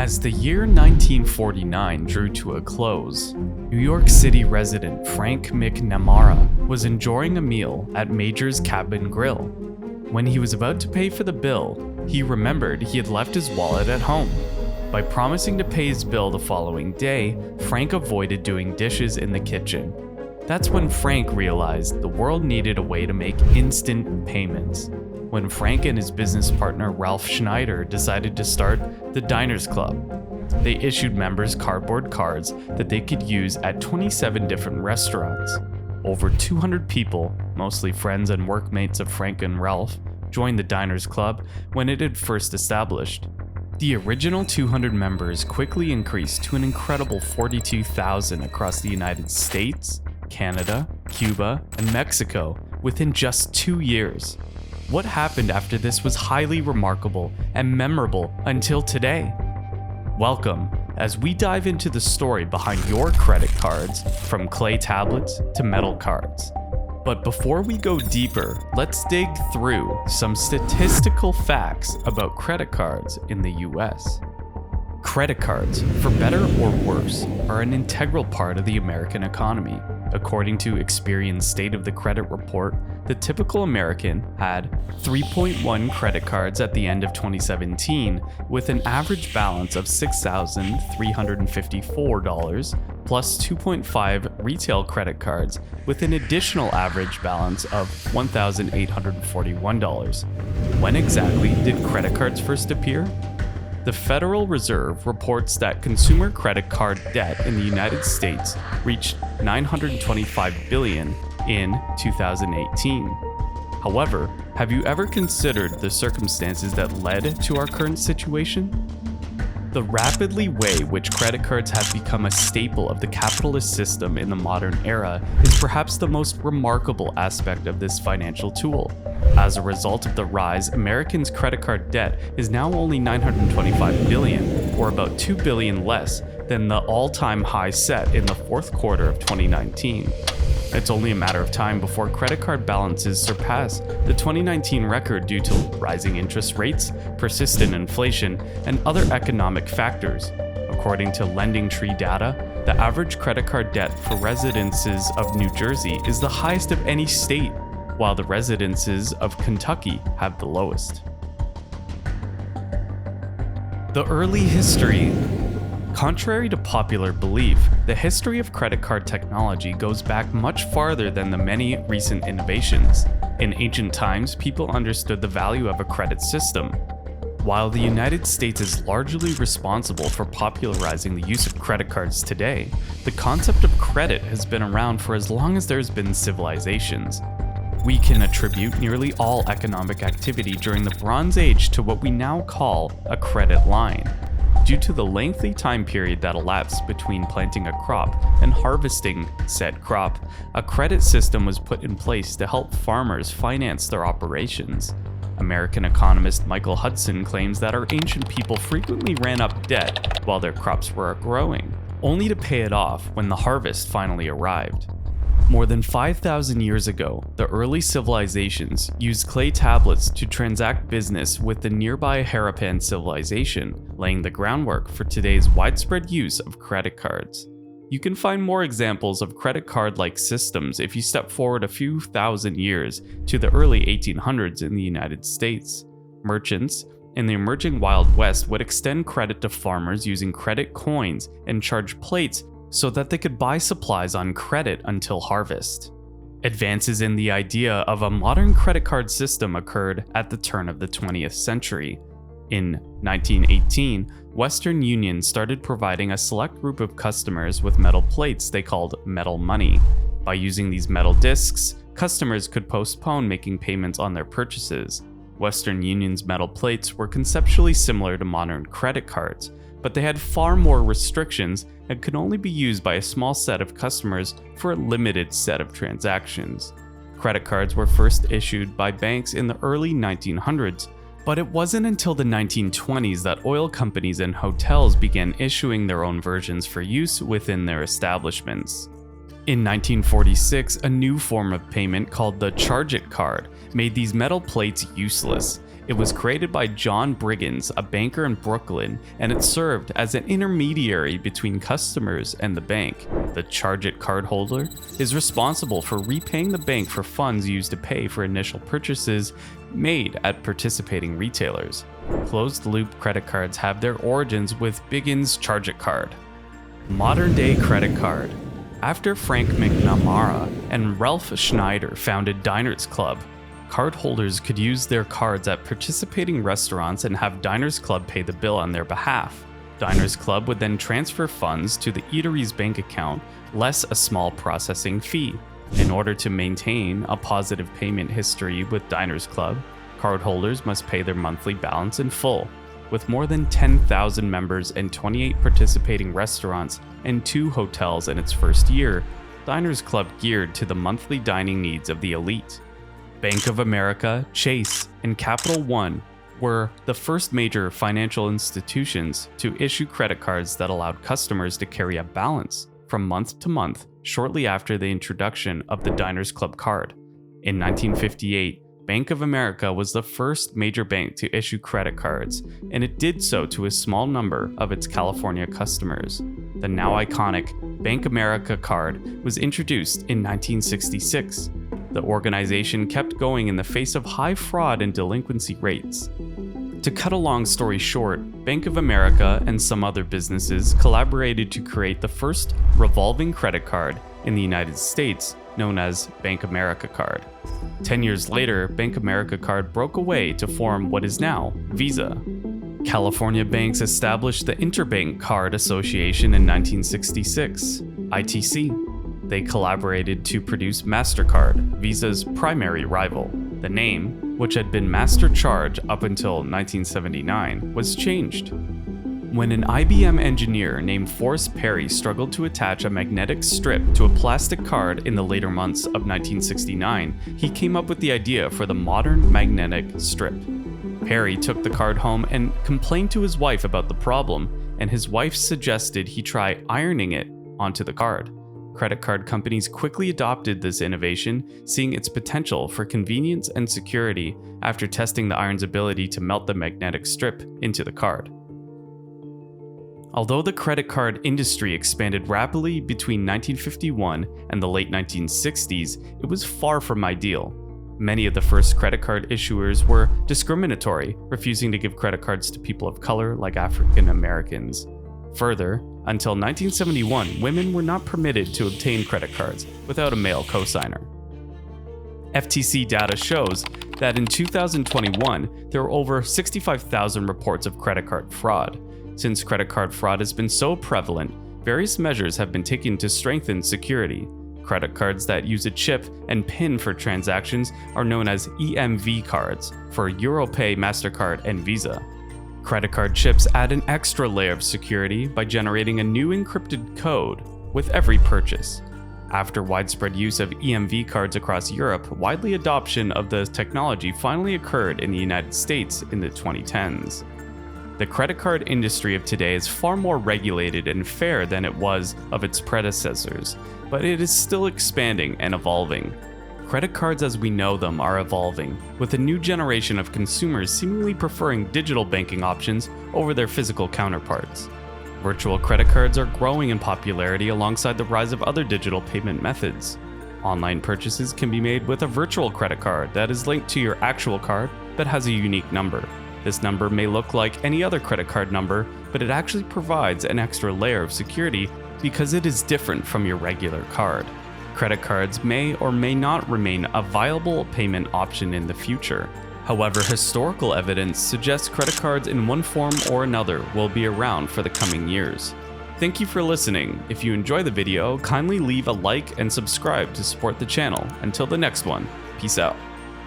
As the year 1949 drew to a close, New York City resident Frank McNamara was enjoying a meal at Major's Cabin Grill. When he was about to pay for the bill, he remembered he had left his wallet at home. By promising to pay his bill the following day, Frank avoided doing dishes in the kitchen. That's when Frank realized the world needed a way to make instant payments. When Frank and his business partner Ralph Schneider decided to start the Diners Club. They issued members cardboard cards that they could use at 27 different restaurants. Over 200 people, mostly friends and workmates of Frank and Ralph, joined the Diners Club when it had first established. The original 200 members quickly increased to an incredible 42,000 across the United States, Canada, Cuba, and Mexico within just 2 years. What happened after this was highly remarkable and memorable until today. Welcome as we dive into the story behind your credit cards, from clay tablets to metal cards. But before we go deeper, let's dig through some statistical facts about credit cards in the US. Credit cards, for better or worse, are an integral part of the American economy. According to Experian's State of the Credit Report, the typical American had 3.1 credit cards at the end of 2017, with an average balance of $6,354, plus 2.5 retail credit cards with an additional average balance of $1,841. When exactly did credit cards first appear? The Federal Reserve reports that consumer credit card debt in the United States reached $925 billion in 2018. However, have you ever considered the circumstances that led to our current situation? The rapidly way which credit cards have become a staple of the capitalist system in the modern era is perhaps the most remarkable aspect of this financial tool. As a result of the rise, Americans' credit card debt is now only $925 billion, or about $2 billion less than the all-time high set in the fourth quarter of 2019. It's only a matter of time before credit card balances surpass the 2019 record due to rising interest rates, persistent inflation, and other economic factors. According to LendingTree data, the average credit card debt for residences of New Jersey is the highest of any state, while the residences of Kentucky have the lowest. The early history. Contrary to popular belief, the history of credit card technology goes back much farther than the many recent innovations. In ancient times, people understood the value of a credit system. While the United States is largely responsible for popularizing the use of credit cards today, the concept of credit has been around for as long as there's been civilizations. We can attribute nearly all economic activity during the Bronze Age to what we now call a credit line. Due to the lengthy time period that elapsed between planting a crop and harvesting said crop, a credit system was put in place to help farmers finance their operations. American economist Michael Hudson claims that our ancient people frequently ran up debt while their crops were growing, only to pay it off when the harvest finally arrived. More than 5,000 years ago, the early civilizations used clay tablets to transact business with the nearby Harappan civilization, laying the groundwork for today's widespread use of credit cards. You can find more examples of credit card-like systems if you step forward a few thousand years to the early 1800s in the United States. Merchants in the emerging Wild West would extend credit to farmers using credit coins and charge plates so that they could buy supplies on credit until harvest. Advances in the idea of a modern credit card system occurred at the turn of the 20th century. In 1918, Western Union started providing a select group of customers with metal plates they called metal money. By using these metal discs, customers could postpone making payments on their purchases. Western Union's metal plates were conceptually similar to modern credit cards, but they had far more restrictions and could only be used by a small set of customers for a limited set of transactions. Credit cards were first issued by banks in the early 1900s, but it wasn't until the 1920s that oil companies and hotels began issuing their own versions for use within their establishments. In 1946, a new form of payment called the Charge It card made these metal plates useless. It was created by John Briggins, a banker in Brooklyn, and it served as an intermediary between customers and the bank. The Charge-It cardholder is responsible for repaying the bank for funds used to pay for initial purchases made at participating retailers. Closed-loop credit cards have their origins with Briggins' Charge-It card. Modern-day credit card. After Frank McNamara and Ralph Schneider founded Diners Club, cardholders could use their cards at participating restaurants and have Diners Club pay the bill on their behalf. Diners Club would then transfer funds to the eatery's bank account, less a small processing fee. In order to maintain a positive payment history with Diners Club, cardholders must pay their monthly balance in full. With more than 10,000 members and 28 participating restaurants and 2 hotels in its first year, Diners Club geared to the monthly dining needs of the elite. Bank of America, Chase, and Capital One were the first major financial institutions to issue credit cards that allowed customers to carry a balance from month to month shortly after the introduction of the Diners Club card. In 1958, Bank of America was the first major bank to issue credit cards, and it did so to a small number of its California customers. The now iconic Bank America card was introduced in 1966. The organization kept going in the face of high fraud and delinquency rates. To cut a long story short, Bank of America and some other businesses collaborated to create the first revolving credit card in the United States, known as Bank America Card. 10 years later, Bank America Card broke away to form what is now Visa. California banks established the Interbank Card Association in 1966, ITC. They collaborated to produce MasterCard, Visa's primary rival. The name, which had been MasterCharge up until 1979, was changed. When an IBM engineer named Forrest Perry struggled to attach a magnetic strip to a plastic card in the later months of 1969, he came up with the idea for the modern magnetic strip. Perry took the card home and complained to his wife about the problem, and his wife suggested he try ironing it onto the card. Credit card companies quickly adopted this innovation, seeing its potential for convenience and security after testing the iron's ability to melt the magnetic strip into the card. Although the credit card industry expanded rapidly between 1951 and the late 1960s, it was far from ideal. Many of the first credit card issuers were discriminatory, refusing to give credit cards to people of color like African Americans. Further, until 1971, women were not permitted to obtain credit cards without a male cosigner. FTC data shows that in 2021, there were over 65,000 reports of credit card fraud. Since credit card fraud has been so prevalent, various measures have been taken to strengthen security. Credit cards that use a chip and PIN for transactions are known as EMV cards for Europay, MasterCard, and Visa. Credit card chips add an extra layer of security by generating a new encrypted code with every purchase. After widespread use of EMV cards across Europe, widely adoption of the technology finally occurred in the United States in the 2010s. The credit card industry of today is far more regulated and fair than it was of its predecessors, but it is still expanding and evolving. Credit cards as we know them are evolving, with a new generation of consumers seemingly preferring digital banking options over their physical counterparts. Virtual credit cards are growing in popularity alongside the rise of other digital payment methods. Online purchases can be made with a virtual credit card that is linked to your actual card but has a unique number. This number may look like any other credit card number, but it actually provides an extra layer of security because it is different from your regular card. Credit cards may or may not remain a viable payment option in the future. However, historical evidence suggests credit cards in one form or another will be around for the coming years. Thank you for listening. If you enjoy the video, kindly leave a like and subscribe to support the channel. Until the next one, peace out.